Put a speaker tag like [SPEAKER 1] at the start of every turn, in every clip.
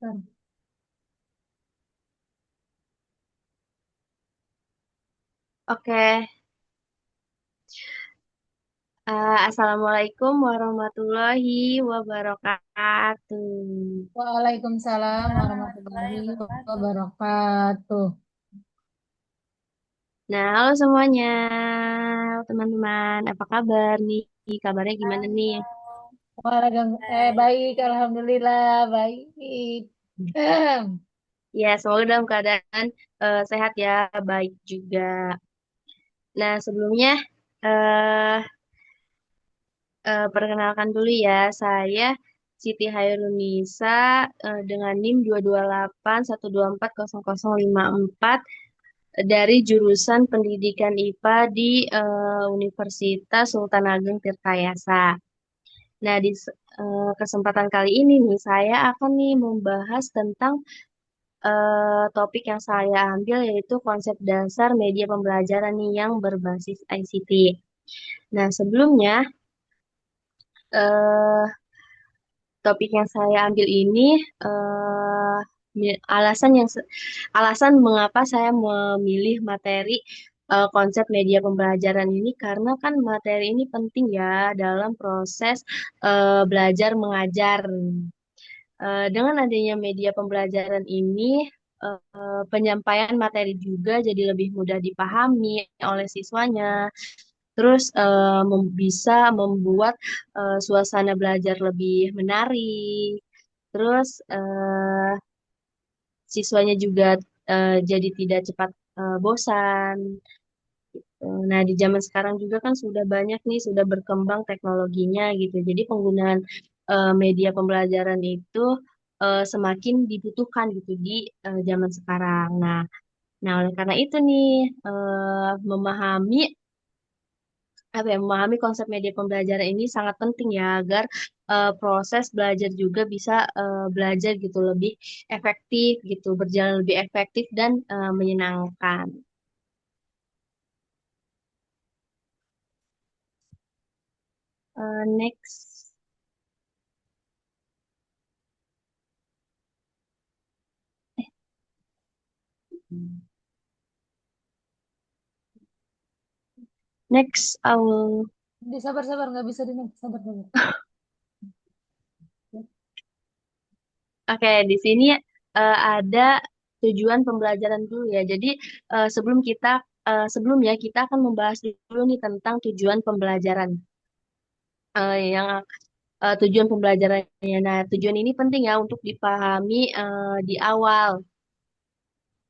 [SPEAKER 1] Bentar.
[SPEAKER 2] Oke, Assalamualaikum warahmatullahi wabarakatuh.
[SPEAKER 1] Waalaikumsalam warahmatullahi wabarakatuh.
[SPEAKER 2] Nah, halo semuanya, teman-teman. Apa kabar nih? Kabarnya gimana nih?
[SPEAKER 1] Baik, alhamdulillah baik.
[SPEAKER 2] Ya, semoga dalam keadaan sehat ya, baik juga. Nah, sebelumnya eh perkenalkan dulu ya, saya Siti Hairunisa dengan NIM 228124054 dari jurusan Pendidikan IPA di Universitas Sultan Ageng Tirtayasa. Nah, di kesempatan kali ini nih saya akan nih membahas tentang topik yang saya ambil yaitu konsep dasar media pembelajaran nih yang berbasis ICT. Nah, sebelumnya eh, topik yang saya ambil ini eh, alasan mengapa saya memilih materi konsep media pembelajaran ini karena kan materi ini penting ya dalam proses belajar mengajar. Dengan adanya media pembelajaran ini penyampaian materi juga jadi lebih mudah dipahami oleh siswanya. Terus bisa membuat suasana belajar lebih menarik. Terus siswanya juga jadi tidak cepat bosan. Nah, di zaman sekarang juga kan sudah banyak nih, sudah berkembang teknologinya gitu. Jadi penggunaan media pembelajaran itu semakin dibutuhkan gitu di zaman sekarang. Nah, oleh karena itu nih, memahami memahami konsep media pembelajaran ini sangat penting ya agar proses belajar juga bisa belajar gitu lebih efektif gitu, berjalan lebih efektif dan menyenangkan. Next. Next, I will.
[SPEAKER 1] Sabar-sabar, nggak bisa di sabar-sabar.
[SPEAKER 2] Oke, di sini ada tujuan pembelajaran dulu ya. Jadi sebelumnya kita akan membahas dulu nih tentang tujuan pembelajaran yang tujuan pembelajarannya. Nah, tujuan ini penting ya untuk dipahami di awal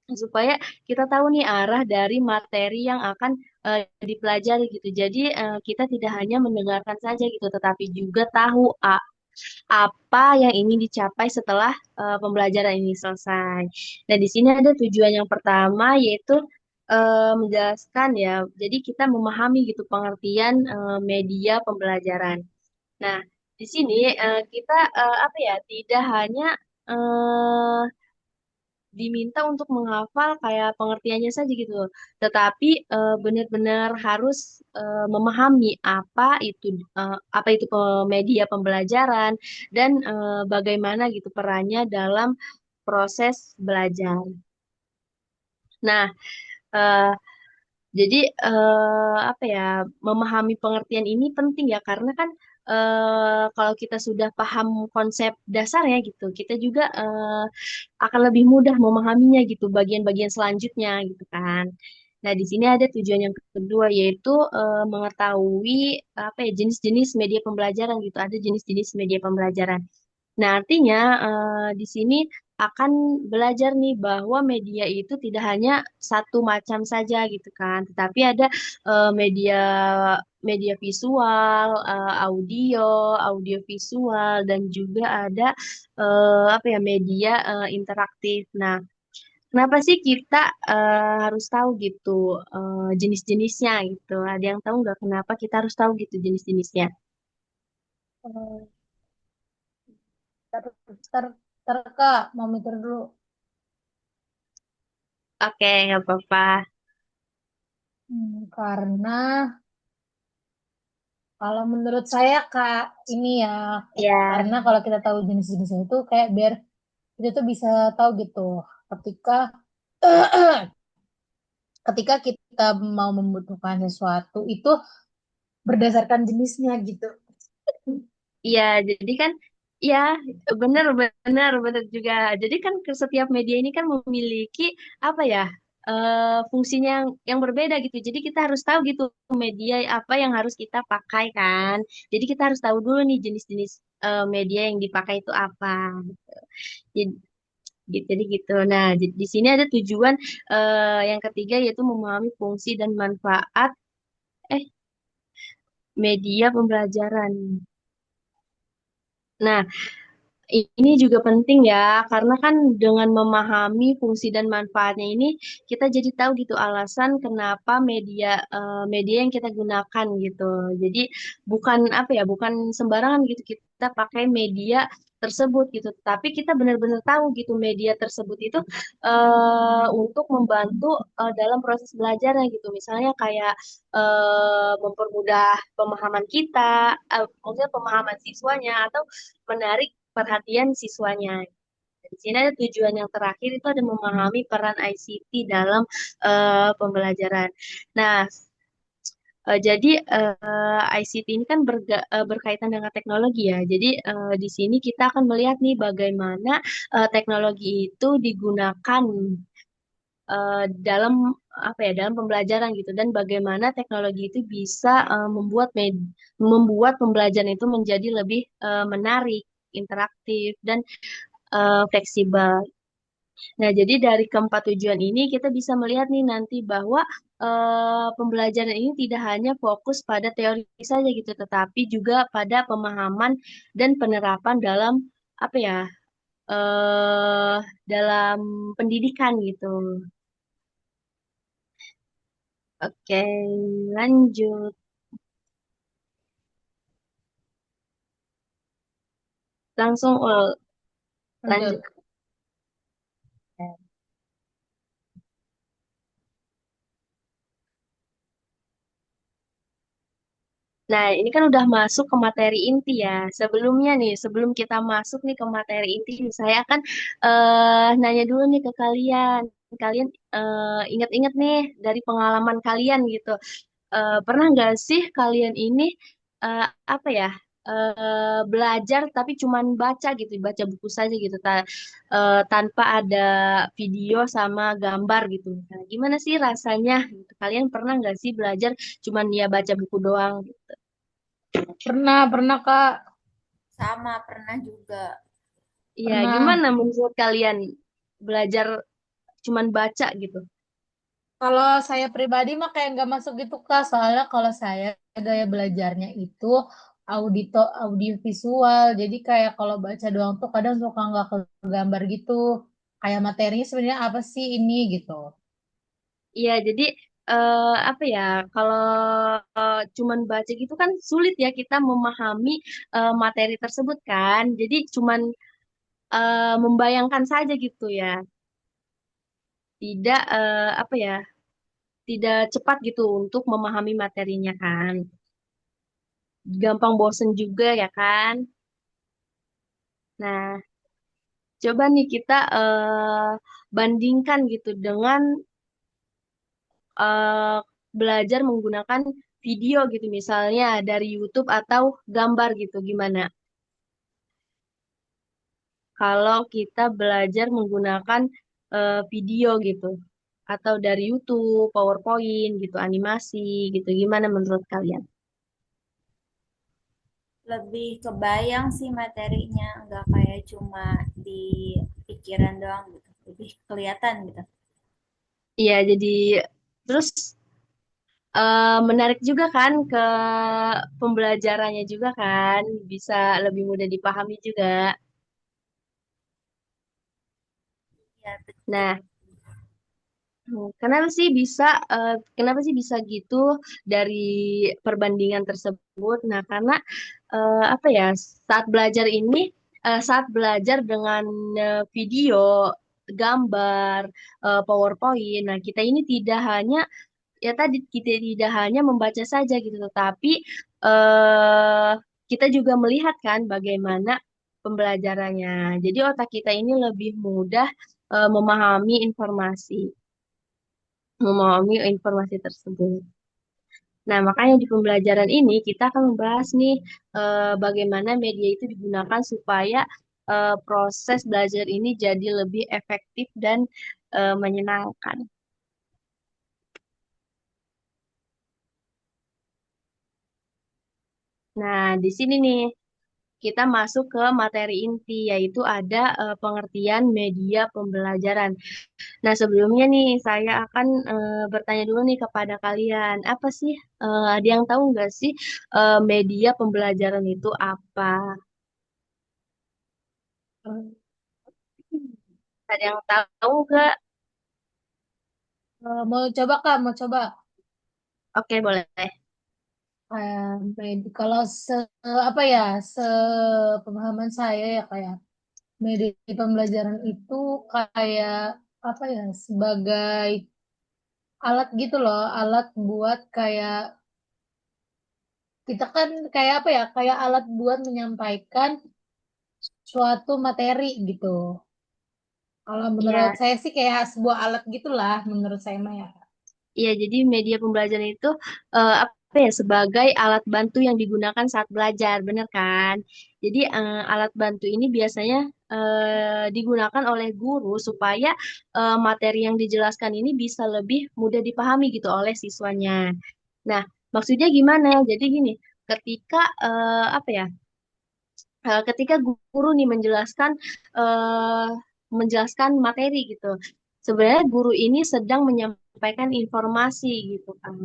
[SPEAKER 2] supaya kita tahu nih arah dari materi yang akan dipelajari gitu. Jadi kita tidak hanya mendengarkan saja gitu, tetapi juga tahu apa yang ingin dicapai setelah pembelajaran ini selesai. Nah, di sini ada tujuan yang pertama yaitu menjelaskan ya. Jadi kita memahami gitu pengertian media pembelajaran. Nah, di sini kita apa ya, tidak hanya eh, diminta untuk menghafal kayak pengertiannya saja gitu, tetapi benar-benar harus memahami apa itu media pembelajaran dan bagaimana gitu perannya dalam proses belajar. Nah, eh, jadi apa ya, memahami pengertian ini penting ya karena kan kalau kita sudah paham konsep dasarnya gitu, kita juga akan lebih mudah memahaminya gitu bagian-bagian selanjutnya gitu kan. Nah, di sini ada tujuan yang kedua yaitu mengetahui apa ya jenis-jenis media pembelajaran gitu. Ada jenis-jenis media pembelajaran. Nah, artinya di sini akan belajar nih bahwa media itu tidak hanya satu macam saja gitu kan, tetapi ada media media visual, audio, audio visual dan juga ada apa ya media interaktif. Nah, kenapa sih kita harus tahu gitu jenis-jenisnya gitu? Ada yang tahu nggak kenapa kita harus tahu gitu jenis-jenisnya?
[SPEAKER 1] Eh, Ter, ter, Kak, mau mikir dulu.
[SPEAKER 2] Oke, nggak apa-apa.
[SPEAKER 1] Karena kalau menurut saya Kak, ini ya,
[SPEAKER 2] Ya,
[SPEAKER 1] karena kalau kita tahu jenis-jenisnya itu kayak biar Kita tuh bisa tahu gitu ketika ketika kita mau membutuhkan sesuatu itu berdasarkan jenisnya gitu.
[SPEAKER 2] Iya, jadi kan ya benar benar benar juga. Jadi kan ke setiap media ini kan memiliki apa ya fungsinya yang berbeda gitu. Jadi kita harus tahu gitu media apa yang harus kita pakai kan. Jadi kita harus tahu dulu nih jenis-jenis media yang dipakai itu apa. Jadi jadi gitu. Nah, di sini ada tujuan yang ketiga yaitu memahami fungsi dan manfaat eh media pembelajaran. Nah, ini juga penting ya, karena kan dengan memahami fungsi dan manfaatnya ini, kita jadi tahu gitu alasan kenapa media yang kita gunakan gitu. Jadi bukan apa ya, bukan sembarangan gitu kita pakai media tersebut gitu. Tapi kita benar-benar tahu gitu media tersebut itu untuk membantu dalam proses belajarnya gitu. Misalnya kayak mempermudah pemahaman kita, maksudnya pemahaman siswanya atau menarik perhatian siswanya. Di sini ada tujuan yang terakhir itu ada memahami peran ICT dalam pembelajaran. Nah, jadi ICT ini kan berkaitan dengan teknologi ya. Jadi di sini kita akan melihat nih bagaimana teknologi itu digunakan dalam apa ya dalam pembelajaran gitu dan bagaimana teknologi itu bisa membuat pembelajaran itu menjadi lebih menarik, interaktif dan fleksibel. Nah, jadi dari keempat tujuan ini kita bisa melihat nih nanti bahwa pembelajaran ini tidak hanya fokus pada teori saja gitu, tetapi juga pada pemahaman dan penerapan dalam apa ya eh dalam pendidikan gitu. Oke, lanjut. Langsung lanjut.
[SPEAKER 1] Lanjut.
[SPEAKER 2] Nah, ini kan udah masuk ke materi inti ya. Sebelumnya nih, sebelum kita masuk nih ke materi inti, saya akan nanya dulu nih ke kalian. Kalian ingat-ingat nih dari pengalaman kalian gitu. Pernah nggak sih kalian ini eh, apa ya belajar tapi cuman baca gitu, baca buku saja gitu, tanpa ada video sama gambar gitu. Nah, gimana sih rasanya? Gitu. Kalian pernah nggak sih belajar cuman ya baca buku doang?
[SPEAKER 1] Pernah, pernah Kak.
[SPEAKER 3] Sama, pernah juga.
[SPEAKER 2] Iya,
[SPEAKER 1] Pernah.
[SPEAKER 2] gimana menurut kalian belajar cuman baca gitu?
[SPEAKER 1] Kalau saya pribadi mah kayak nggak masuk gitu Kak. Soalnya kalau saya gaya belajarnya itu audio visual. Jadi kayak kalau baca doang tuh kadang suka nggak kegambar gitu. Kayak materinya sebenarnya apa sih ini gitu.
[SPEAKER 2] Iya, jadi apa ya? Kalau cuman baca gitu kan sulit ya kita memahami materi tersebut kan. Jadi cuman membayangkan saja gitu ya. Tidak apa ya? Tidak cepat gitu untuk memahami materinya kan. Gampang bosen juga ya kan. Nah, coba nih kita bandingkan gitu dengan eh, belajar menggunakan video gitu misalnya dari YouTube atau gambar gitu gimana? Kalau kita belajar menggunakan video gitu atau dari YouTube, PowerPoint gitu, animasi gitu gimana menurut kalian?
[SPEAKER 3] Lebih kebayang sih materinya, nggak kayak cuma di pikiran doang gitu. Lebih kelihatan gitu.
[SPEAKER 2] Iya, jadi terus menarik juga kan ke pembelajarannya juga kan, bisa lebih mudah dipahami juga.
[SPEAKER 3] Ya, betul.
[SPEAKER 2] Nah, kenapa sih bisa gitu dari perbandingan tersebut? Nah, karena apa ya, saat belajar dengan video, gambar, PowerPoint, nah kita ini tidak hanya ya tadi kita tidak hanya membaca saja gitu, tetapi eh kita juga melihat kan bagaimana pembelajarannya. Jadi otak kita ini lebih mudah memahami informasi tersebut. Nah, makanya di pembelajaran ini kita akan membahas nih bagaimana media itu digunakan supaya proses belajar ini jadi lebih efektif dan menyenangkan. Nah, di sini nih kita masuk ke materi inti, yaitu ada pengertian media pembelajaran. Nah, sebelumnya nih saya akan bertanya dulu nih kepada kalian, apa sih, ada yang tahu nggak sih media pembelajaran itu apa? Ada yang tahu nggak?
[SPEAKER 1] Mau coba Kak, mau coba.
[SPEAKER 2] Oke, boleh.
[SPEAKER 1] Kalau apa ya, sepemahaman saya ya kayak media pembelajaran itu kayak apa ya, sebagai alat gitu loh, alat buat kayak kita kan kayak apa ya, kayak alat buat menyampaikan suatu materi gitu. Kalau menurut
[SPEAKER 2] Iya,
[SPEAKER 1] saya sih kayak sebuah alat gitulah menurut saya mah ya.
[SPEAKER 2] iya. Jadi media pembelajaran itu apa ya sebagai alat bantu yang digunakan saat belajar, benar kan? Jadi alat bantu ini biasanya digunakan oleh guru supaya materi yang dijelaskan ini bisa lebih mudah dipahami gitu oleh siswanya. Nah, maksudnya gimana? Jadi gini, ketika apa ya? Ketika guru nih eh, menjelaskan materi gitu. Sebenarnya guru ini sedang menyampaikan informasi gitu kan.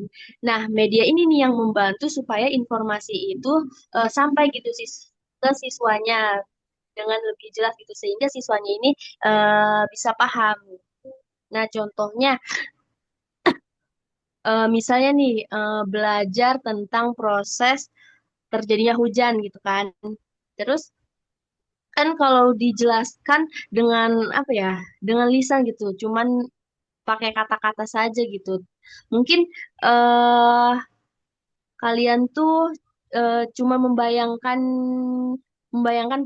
[SPEAKER 2] Nah, media ini nih yang membantu supaya informasi itu sampai gitu ke siswanya dengan lebih jelas gitu sehingga siswanya ini bisa paham. Nah, contohnya misalnya nih belajar tentang proses terjadinya hujan gitu kan. Terus kan kalau dijelaskan dengan apa ya, dengan lisan gitu, cuman pakai kata-kata saja gitu. Mungkin eh kalian tuh cuma membayangkan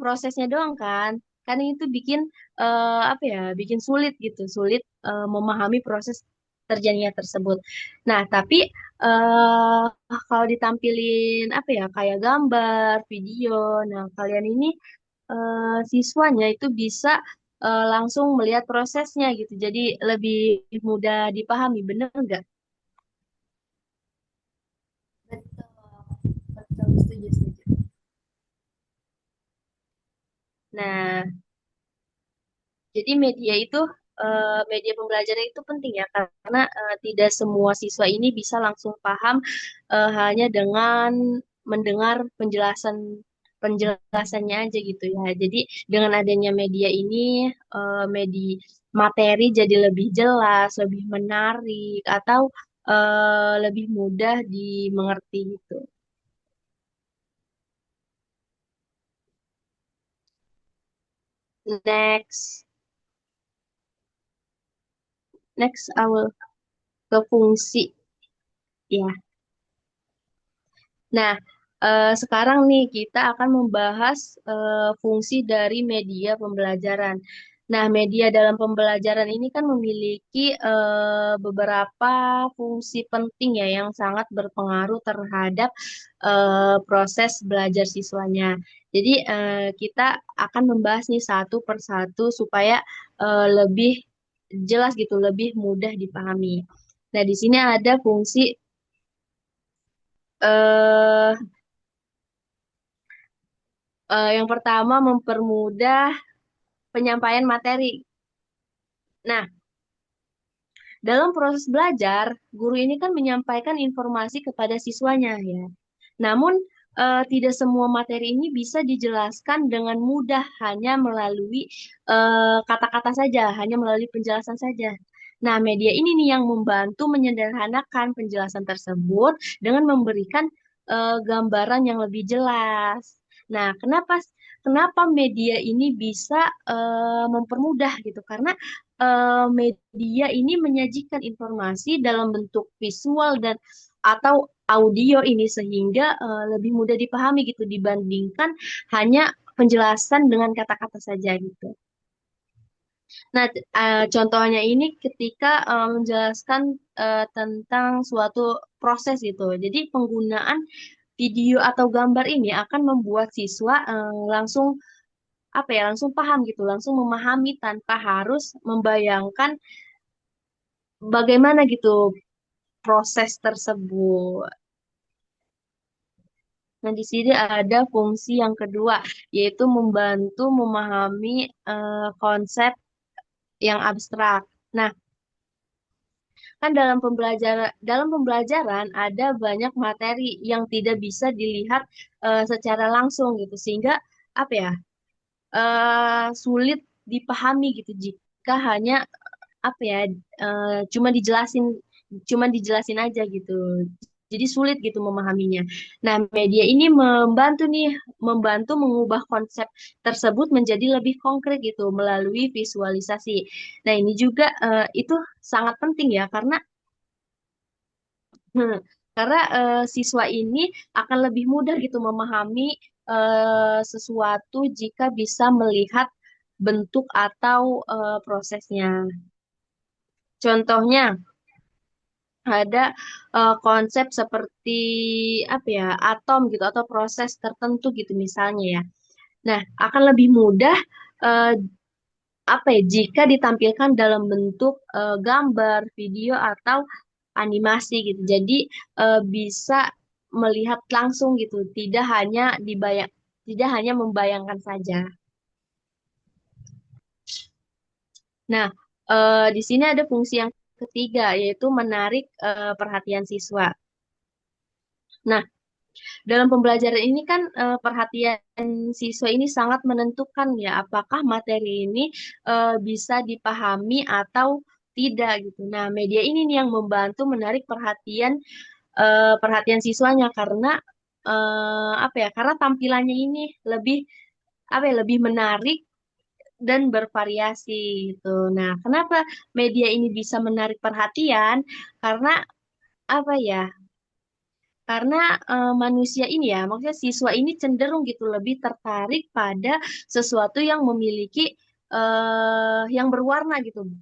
[SPEAKER 2] prosesnya doang kan. Kan itu bikin apa ya, bikin sulit gitu, sulit memahami proses terjadinya tersebut. Nah, tapi eh kalau ditampilin apa ya, kayak gambar, video, nah kalian ini siswanya itu bisa langsung melihat prosesnya gitu. Jadi lebih mudah dipahami, bener nggak?
[SPEAKER 3] Betul, betul, setuju, setuju.
[SPEAKER 2] Nah, jadi media pembelajaran itu penting ya karena tidak semua siswa ini bisa langsung paham hanya dengan mendengar penjelasannya aja gitu ya. Jadi dengan adanya media ini materi jadi lebih jelas, lebih menarik atau lebih mudah dimengerti gitu. Next, next awal ke fungsi ya. Nah, sekarang nih kita akan membahas fungsi dari media pembelajaran. Nah, media dalam pembelajaran ini kan memiliki beberapa fungsi penting ya yang sangat berpengaruh terhadap proses belajar siswanya. Jadi, kita akan membahas nih satu persatu supaya lebih jelas gitu, lebih mudah dipahami. Nah, di sini ada fungsi eh yang pertama mempermudah penyampaian materi. Nah, dalam proses belajar, guru ini kan menyampaikan informasi kepada siswanya ya. Namun, tidak semua materi ini bisa dijelaskan dengan mudah hanya melalui kata-kata saja, hanya melalui penjelasan saja. Nah, media ini nih yang membantu menyederhanakan penjelasan tersebut dengan memberikan gambaran yang lebih jelas. Nah, kenapa media ini bisa mempermudah gitu? Karena media ini menyajikan informasi dalam bentuk visual dan atau audio ini sehingga lebih mudah dipahami gitu dibandingkan hanya penjelasan dengan kata-kata saja gitu. Nah, contohnya ini ketika menjelaskan tentang suatu proses gitu. Jadi penggunaan video atau gambar ini akan membuat siswa langsung apa ya, langsung paham gitu, langsung memahami tanpa harus membayangkan bagaimana gitu proses tersebut. Nah, di sini ada fungsi yang kedua, yaitu membantu memahami konsep yang abstrak. Nah, kan dalam pembelajaran ada banyak materi yang tidak bisa dilihat secara langsung gitu, sehingga apa ya, sulit dipahami gitu jika hanya apa ya, cuma dijelasin aja gitu. Jadi sulit gitu memahaminya. Nah, media ini membantu mengubah konsep tersebut menjadi lebih konkret gitu melalui visualisasi. Nah, ini juga itu sangat penting ya, karena hmm, siswa ini akan lebih mudah gitu memahami sesuatu jika bisa melihat bentuk atau prosesnya. Contohnya ada konsep seperti apa ya, atom gitu atau proses tertentu gitu misalnya ya. Nah, akan lebih mudah eh, apa ya jika ditampilkan dalam bentuk gambar, video atau animasi gitu. Jadi bisa melihat langsung gitu, tidak hanya membayangkan saja. Nah, di sini ada fungsi yang ketiga, yaitu menarik perhatian siswa. Nah, dalam pembelajaran ini kan perhatian siswa ini sangat menentukan ya, apakah materi ini bisa dipahami atau tidak gitu. Nah, media ini nih yang membantu menarik perhatian siswanya, karena apa ya? Karena tampilannya ini lebih apa ya? Lebih menarik dan bervariasi gitu. Nah, kenapa media ini bisa menarik perhatian? Karena apa ya? Karena manusia ini ya, maksudnya siswa ini cenderung gitu lebih tertarik pada sesuatu yang memiliki yang berwarna gitu.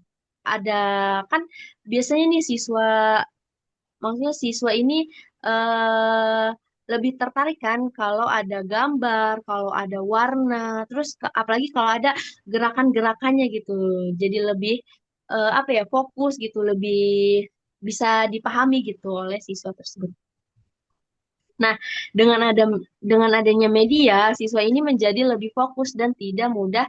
[SPEAKER 2] Ada kan biasanya nih maksudnya siswa ini eh lebih tertarik kan kalau ada gambar, kalau ada warna, terus apalagi kalau ada gerakan-gerakannya gitu. Jadi lebih apa ya, fokus gitu, lebih bisa dipahami gitu oleh siswa tersebut. Nah, dengan adanya media, siswa ini menjadi lebih fokus dan tidak mudah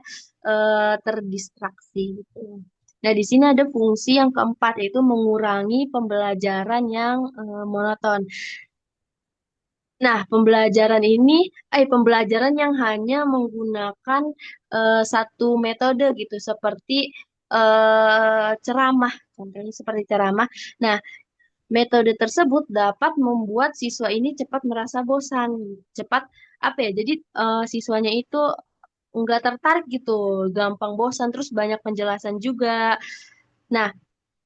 [SPEAKER 2] terdistraksi gitu. Nah, di sini ada fungsi yang keempat, yaitu mengurangi pembelajaran yang monoton. Nah, pembelajaran yang hanya menggunakan satu metode gitu, seperti ceramah, contohnya seperti ceramah. Nah, metode tersebut dapat membuat siswa ini cepat merasa bosan, cepat apa ya? Jadi siswanya itu nggak tertarik gitu, gampang bosan, terus banyak penjelasan juga. Nah,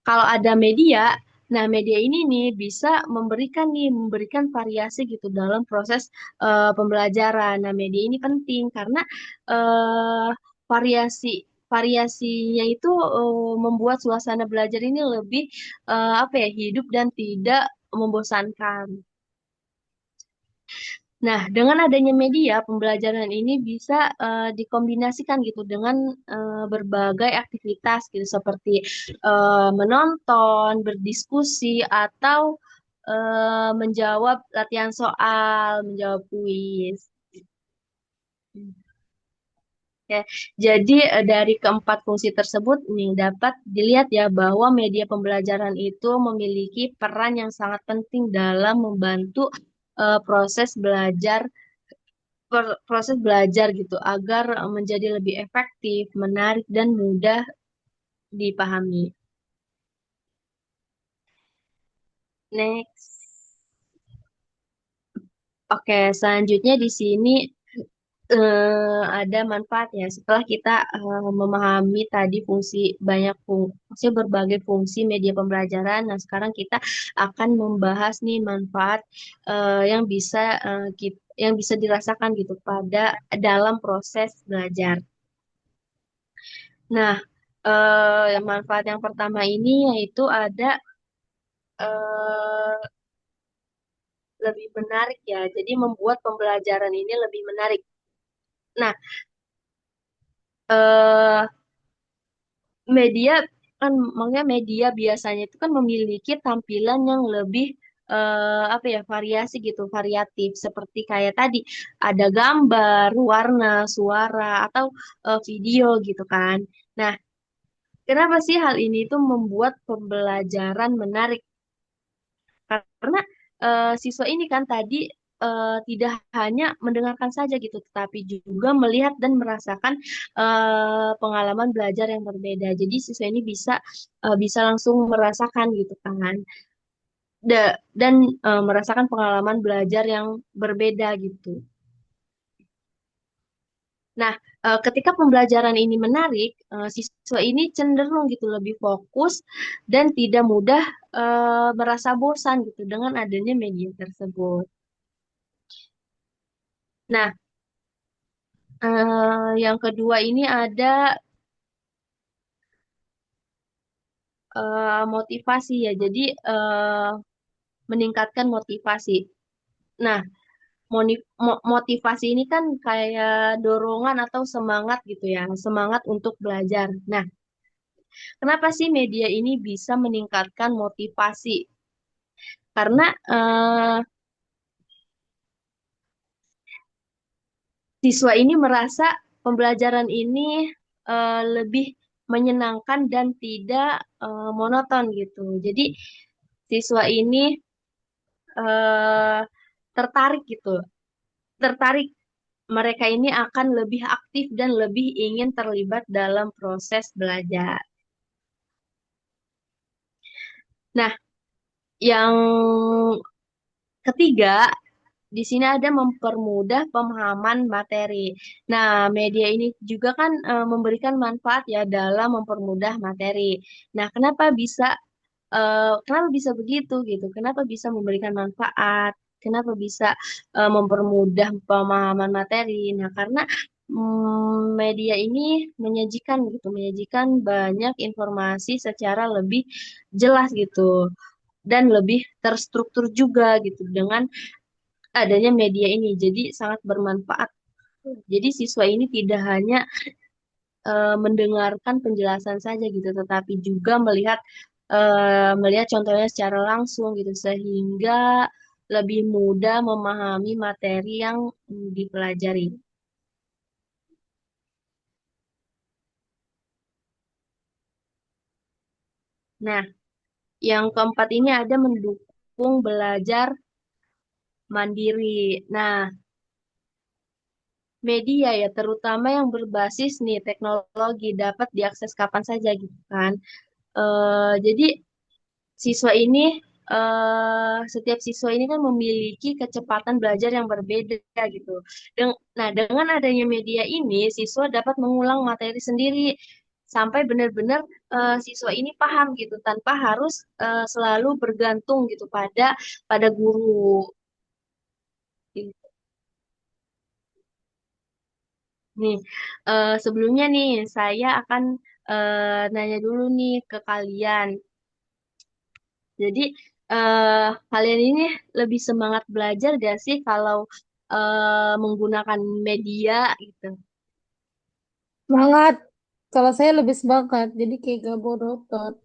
[SPEAKER 2] kalau ada media, nah media ini nih bisa memberikan variasi gitu dalam proses pembelajaran. Nah, media ini penting karena eh, variasi variasinya itu membuat suasana belajar ini lebih apa ya, hidup dan tidak membosankan. Nah, dengan adanya media, pembelajaran ini bisa dikombinasikan gitu dengan berbagai aktivitas gitu, seperti menonton, berdiskusi, atau menjawab latihan soal, menjawab kuis. Ya, jadi dari keempat fungsi tersebut nih dapat dilihat ya bahwa media pembelajaran itu memiliki peran yang sangat penting dalam membantu proses belajar gitu agar menjadi lebih efektif, menarik dan mudah dipahami. Next. Oke, selanjutnya di sini ada manfaat ya setelah kita memahami tadi maksudnya berbagai fungsi media pembelajaran. Nah, sekarang kita akan membahas nih manfaat yang bisa yang bisa dirasakan gitu pada dalam proses belajar. Nah, manfaat yang pertama ini yaitu ada eh, lebih menarik ya. Jadi membuat pembelajaran ini lebih menarik. Nah, eh, media kan makanya media biasanya itu kan memiliki tampilan yang lebih apa ya variasi gitu, variatif seperti kayak tadi ada gambar, warna, suara atau video gitu kan. Nah, kenapa sih hal ini tuh membuat pembelajaran menarik? Karena siswa ini kan tadi tidak hanya mendengarkan saja gitu, tetapi juga melihat dan merasakan pengalaman belajar yang berbeda. Jadi siswa ini bisa langsung merasakan gitu kan, dan merasakan pengalaman belajar yang berbeda gitu. Nah, ketika pembelajaran ini menarik, siswa ini cenderung gitu lebih fokus dan tidak mudah merasa bosan gitu dengan adanya media tersebut. Nah, yang kedua ini ada motivasi ya. Jadi meningkatkan motivasi. Nah, motivasi ini kan kayak dorongan atau semangat gitu ya, semangat untuk belajar. Nah, kenapa sih media ini bisa meningkatkan motivasi? Karena siswa ini merasa pembelajaran ini lebih menyenangkan dan tidak monoton gitu. Jadi siswa ini eh, tertarik gitu, tertarik mereka ini akan lebih aktif dan lebih ingin terlibat dalam proses belajar. Nah, yang ketiga, di sini ada mempermudah pemahaman materi. Nah, media ini juga kan memberikan manfaat ya dalam mempermudah materi. Nah, kenapa bisa begitu gitu? Kenapa bisa memberikan manfaat? Kenapa bisa mempermudah pemahaman materi? Nah, karena media ini menyajikan banyak informasi secara lebih jelas gitu dan lebih terstruktur juga gitu dengan adanya media ini. Jadi sangat bermanfaat. Jadi siswa ini tidak hanya mendengarkan penjelasan saja gitu, tetapi juga melihat contohnya secara langsung gitu sehingga lebih mudah memahami materi yang dipelajari. Nah, yang keempat ini ada mendukung belajar mandiri. Nah, media ya, terutama yang berbasis nih teknologi dapat diakses kapan saja gitu kan. Jadi siswa ini setiap siswa ini kan memiliki kecepatan belajar yang berbeda gitu. Nah, dengan adanya media ini, siswa dapat mengulang materi sendiri sampai benar-benar siswa ini paham gitu tanpa harus selalu bergantung gitu pada guru. Nih, sebelumnya nih saya akan nanya dulu nih ke kalian. Jadi kalian ini lebih semangat belajar gak sih kalau menggunakan media gitu?
[SPEAKER 1] Semangat. Kalau saya lebih semangat, jadi kayak gak bodotot.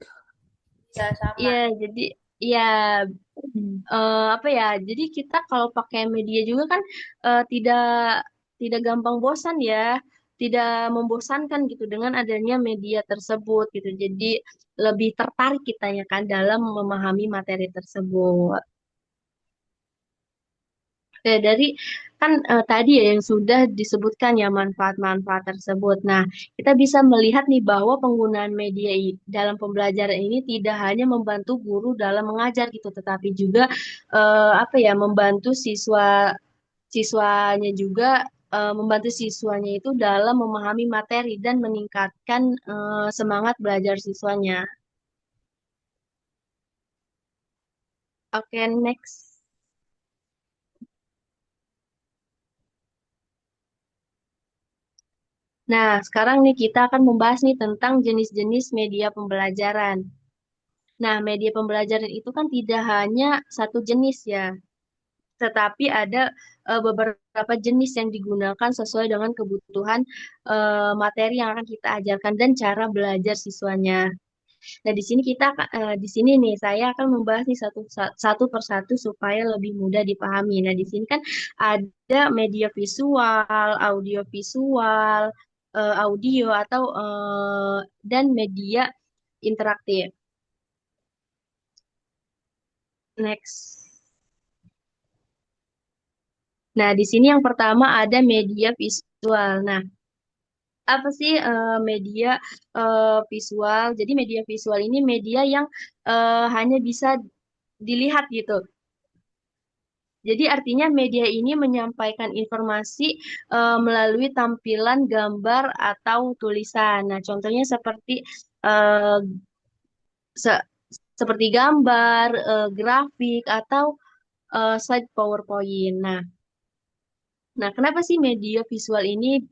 [SPEAKER 3] Bisa sama.
[SPEAKER 2] Iya, jadi ya apa ya? Jadi kita kalau pakai media juga kan tidak tidak gampang bosan ya, tidak membosankan gitu dengan adanya media tersebut gitu. Jadi lebih tertarik kitanya kan dalam memahami materi tersebut. Oke, dari kan tadi ya yang sudah disebutkan ya manfaat-manfaat tersebut. Nah, kita bisa melihat nih bahwa penggunaan media dalam pembelajaran ini tidak hanya membantu guru dalam mengajar gitu, tetapi juga apa ya membantu siswanya juga membantu siswanya itu dalam memahami materi dan meningkatkan semangat belajar siswanya. Oke, next. Nah, sekarang nih kita akan membahas nih tentang jenis-jenis media pembelajaran. Nah, media pembelajaran itu kan tidak hanya satu jenis ya, tetapi ada beberapa jenis yang digunakan sesuai dengan kebutuhan materi yang akan kita ajarkan dan cara belajar siswanya. Nah, di sini nih saya akan membahas nih satu persatu supaya lebih mudah dipahami. Nah, di sini kan ada media visual, audio visual, audio atau dan media interaktif. Next. Nah, di sini yang pertama ada media visual. Nah, apa sih media visual? Jadi media visual ini media yang hanya bisa dilihat gitu. Jadi artinya media ini menyampaikan informasi melalui tampilan gambar atau tulisan. Nah, contohnya eh, se- seperti gambar, grafik atau slide PowerPoint. Nah, kenapa sih media visual ini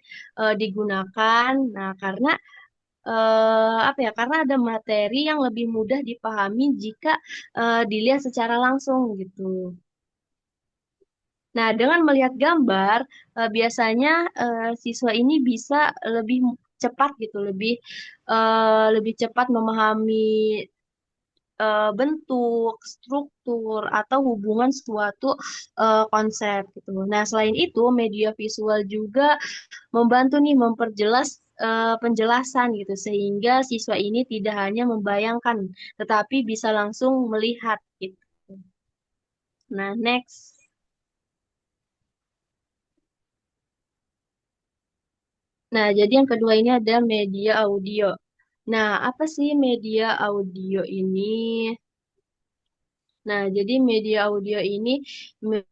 [SPEAKER 2] digunakan? Nah, karena apa ya? Karena ada materi yang lebih mudah dipahami jika dilihat secara langsung gitu. Nah, dengan melihat gambar, biasanya siswa ini bisa lebih cepat gitu, lebih cepat memahami bentuk, struktur, atau hubungan suatu konsep gitu. Nah, selain itu, media visual juga membantu nih memperjelas penjelasan gitu, sehingga siswa ini tidak hanya membayangkan, tetapi bisa langsung melihat gitu. Nah, next. Nah, jadi yang kedua ini ada media audio. Nah, apa sih media audio ini? Nah, jadi media audio ini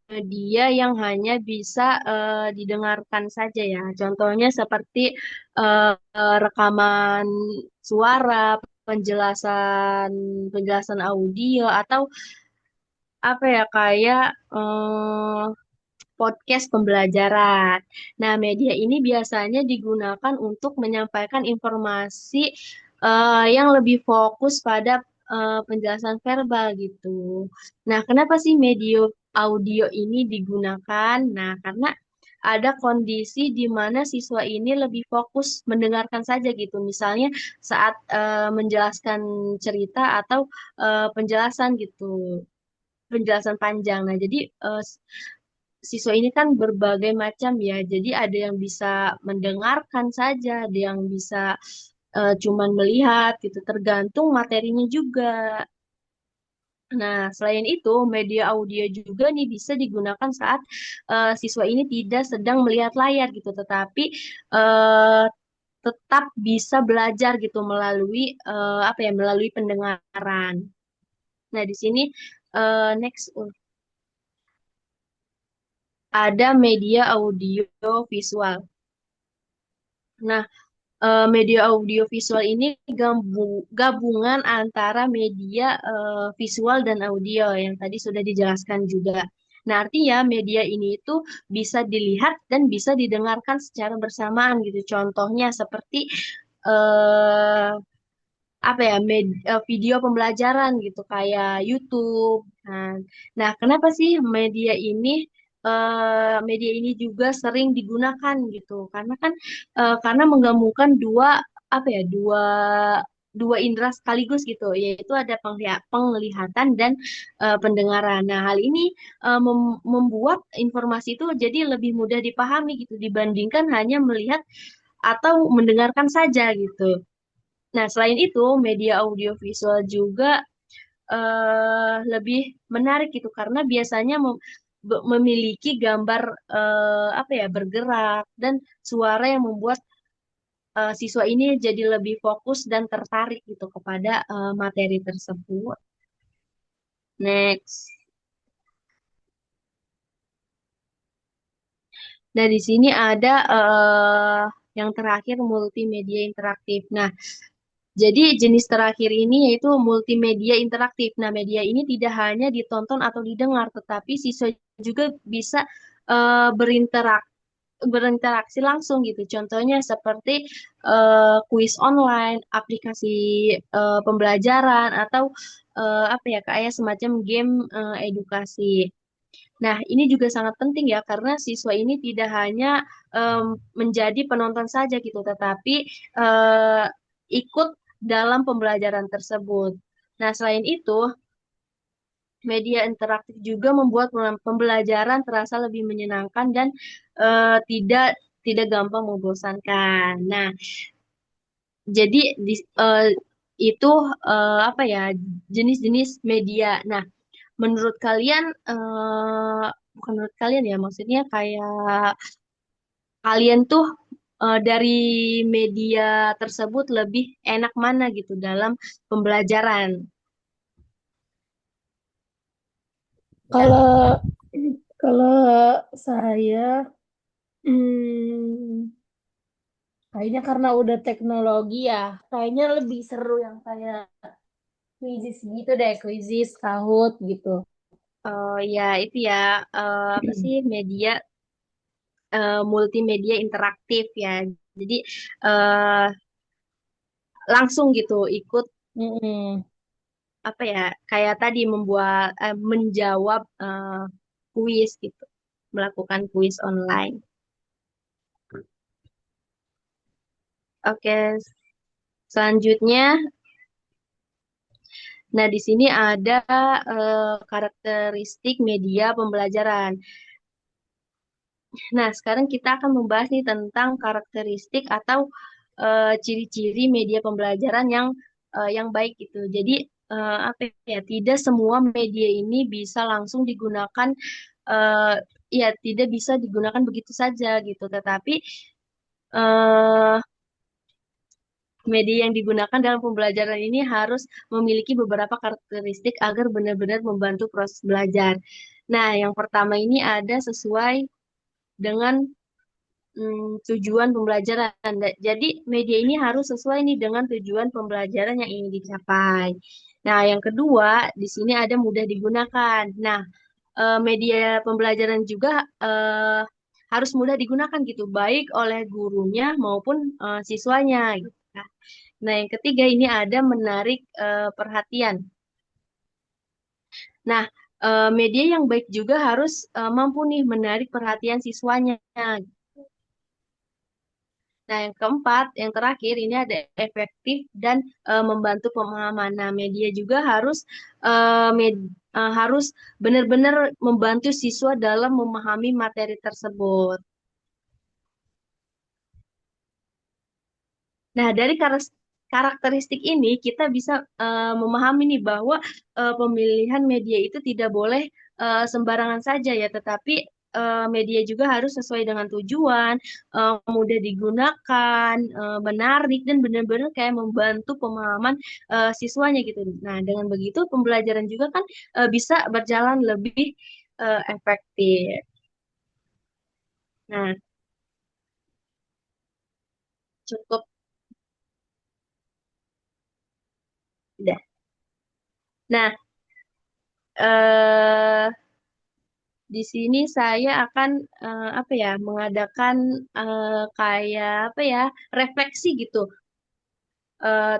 [SPEAKER 2] media yang hanya bisa didengarkan saja ya. Contohnya seperti rekaman suara, penjelasan penjelasan audio atau apa ya kayak podcast pembelajaran. Nah, media ini biasanya digunakan untuk menyampaikan informasi yang lebih fokus pada penjelasan verbal gitu. Nah, kenapa sih media audio ini digunakan? Nah, karena ada kondisi di mana siswa ini lebih fokus mendengarkan saja gitu. Misalnya saat menjelaskan cerita atau penjelasan gitu, penjelasan panjang. Nah, jadi siswa ini kan berbagai macam ya. Jadi ada yang bisa mendengarkan saja, ada yang bisa cuman melihat gitu, tergantung materinya juga. Nah, selain itu, media audio juga nih bisa digunakan saat siswa ini tidak sedang melihat layar gitu, tetapi eh, tetap bisa belajar gitu melalui apa ya, melalui pendengaran. Nah, di sini next ada media audio visual. Nah, media audio visual ini gabungan antara media visual dan audio yang tadi sudah dijelaskan juga. Nah, artinya media ini itu bisa dilihat dan bisa didengarkan secara bersamaan gitu. Contohnya seperti eh, apa ya video pembelajaran gitu kayak YouTube. Nah, kenapa sih media ini juga sering digunakan gitu? Karena kan karena menggabungkan apa ya dua indera sekaligus gitu, yaitu ada penglihatan dan pendengaran. Nah, hal ini membuat informasi itu jadi lebih mudah dipahami gitu dibandingkan hanya melihat atau mendengarkan saja gitu. Nah, selain itu, media audiovisual juga lebih menarik gitu karena biasanya memiliki gambar apa ya bergerak dan suara yang membuat siswa ini jadi lebih fokus dan tertarik gitu kepada materi tersebut. Next. Nah, di sini ada yang terakhir multimedia interaktif. Nah, jadi jenis terakhir ini yaitu multimedia interaktif. Nah, media ini tidak hanya ditonton atau didengar, tetapi siswa juga bisa berinteraksi berinteraksi langsung gitu. Contohnya seperti kuis online, aplikasi pembelajaran atau apa ya kayak semacam game edukasi. Nah, ini juga sangat penting ya karena siswa ini tidak hanya menjadi penonton saja gitu, tetapi eh, ikut dalam pembelajaran tersebut. Nah, selain itu, media interaktif juga membuat pembelajaran terasa lebih menyenangkan dan tidak tidak gampang membosankan. Nah, jadi itu apa ya jenis-jenis media. Nah, menurut kalian bukan menurut kalian ya, maksudnya kayak kalian tuh dari media tersebut lebih enak mana gitu dalam pembelajaran?
[SPEAKER 1] Kalau kalau saya, hmm, kayaknya karena udah teknologi ya, kayaknya lebih seru yang kayak quizzes gitu deh, quizzes, Kahoot gitu.
[SPEAKER 2] Oh ya itu ya apa sih media multimedia interaktif ya. Jadi eh, langsung gitu ikut
[SPEAKER 1] Mm-mm.
[SPEAKER 2] apa ya kayak tadi membuat menjawab kuis gitu, melakukan kuis online. Oke, selanjutnya, nah di sini ada karakteristik media pembelajaran. Nah, sekarang kita akan membahas nih tentang karakteristik atau ciri-ciri media pembelajaran yang baik gitu. Jadi apa ya? Tidak semua media ini bisa langsung digunakan eh, ya tidak bisa digunakan begitu saja gitu. Tetapi eh, media yang digunakan dalam pembelajaran ini harus memiliki beberapa karakteristik agar benar-benar membantu proses belajar. Nah, yang pertama ini ada sesuai dengan tujuan pembelajaran. Jadi media ini harus sesuai nih dengan tujuan pembelajaran yang ingin dicapai. Nah, yang kedua, di sini ada mudah digunakan. Nah, media pembelajaran juga harus mudah digunakan gitu, baik oleh gurunya maupun siswanya gitu. Nah, yang ketiga ini ada menarik perhatian. Nah, media yang baik juga harus mampu nih menarik perhatian siswanya. Nah, yang keempat, yang terakhir ini ada efektif dan membantu pemahaman. Nah, media juga harus harus benar-benar membantu siswa dalam memahami materi tersebut. Nah, dari karakteristik ini kita bisa memahami nih bahwa pemilihan media itu tidak boleh sembarangan saja ya, tetapi media juga harus sesuai dengan tujuan, mudah digunakan, menarik dan benar-benar kayak membantu pemahaman siswanya gitu. Nah, dengan begitu pembelajaran juga kan bisa berjalan lebih efektif. Nah, cukup udah. Nah, eh di sini saya akan apa ya mengadakan kayak apa ya refleksi gitu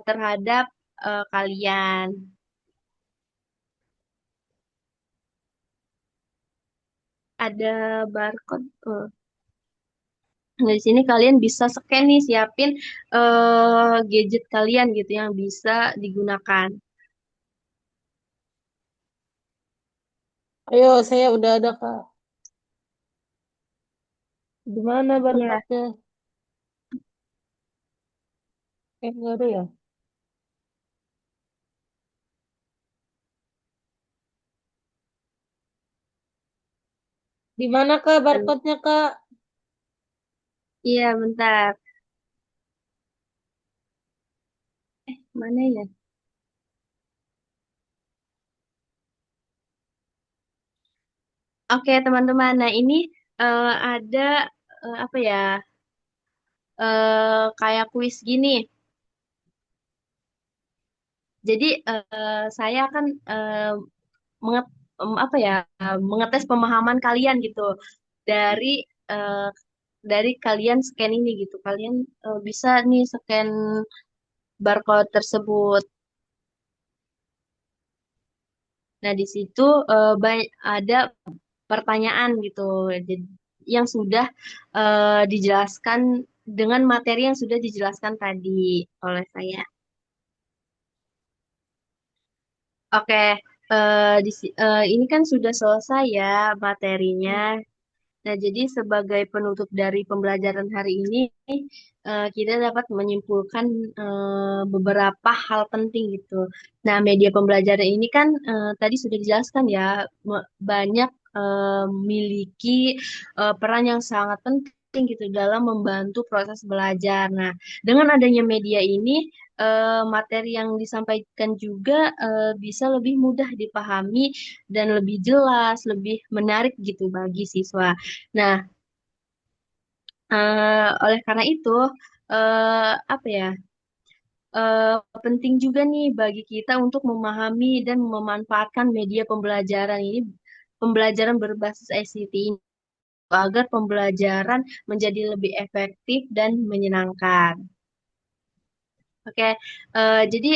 [SPEAKER 2] terhadap kalian. Ada barcode. Nah, di sini kalian bisa scan nih siapin gadget kalian gitu yang bisa digunakan.
[SPEAKER 1] Ayo, saya udah ada, Kak. Di mana
[SPEAKER 2] Ya,
[SPEAKER 1] barcode-nya? Nggak ada ya? Di mana, Kak, barcode-nya, Kak?
[SPEAKER 2] iya bentar. Mana ya? Oke teman-teman. Nah ini ada apa ya kayak kuis gini. Jadi saya akan menget, apa ya mengetes pemahaman kalian gitu dari dari kalian scan ini gitu. Kalian bisa nih scan barcode tersebut. Nah, di situ ada pertanyaan gitu yang sudah dijelaskan dengan materi yang sudah dijelaskan tadi oleh saya. Oke, ini kan sudah selesai ya materinya. Nah, jadi sebagai penutup dari pembelajaran hari ini, kita dapat menyimpulkan beberapa hal penting gitu. Nah, media pembelajaran ini kan tadi sudah dijelaskan ya, banyak memiliki peran yang sangat penting gitu dalam membantu proses belajar. Nah, dengan adanya media ini, materi yang disampaikan juga bisa lebih mudah dipahami dan lebih jelas, lebih menarik gitu bagi siswa. Nah, oleh karena itu, apa ya, eh, penting juga nih bagi kita untuk memahami dan memanfaatkan media pembelajaran ini, pembelajaran berbasis ICT ini, agar pembelajaran menjadi lebih efektif dan menyenangkan. Oke, jadi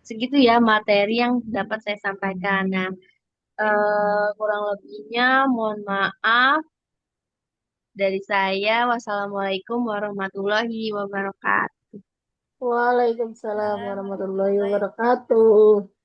[SPEAKER 2] segitu ya materi yang dapat saya sampaikan. Nah, kurang lebihnya mohon maaf dari saya. Wassalamualaikum warahmatullahi wabarakatuh.
[SPEAKER 1] Waalaikumsalam warahmatullahi
[SPEAKER 3] Warahmatullahi
[SPEAKER 1] wabarakatuh.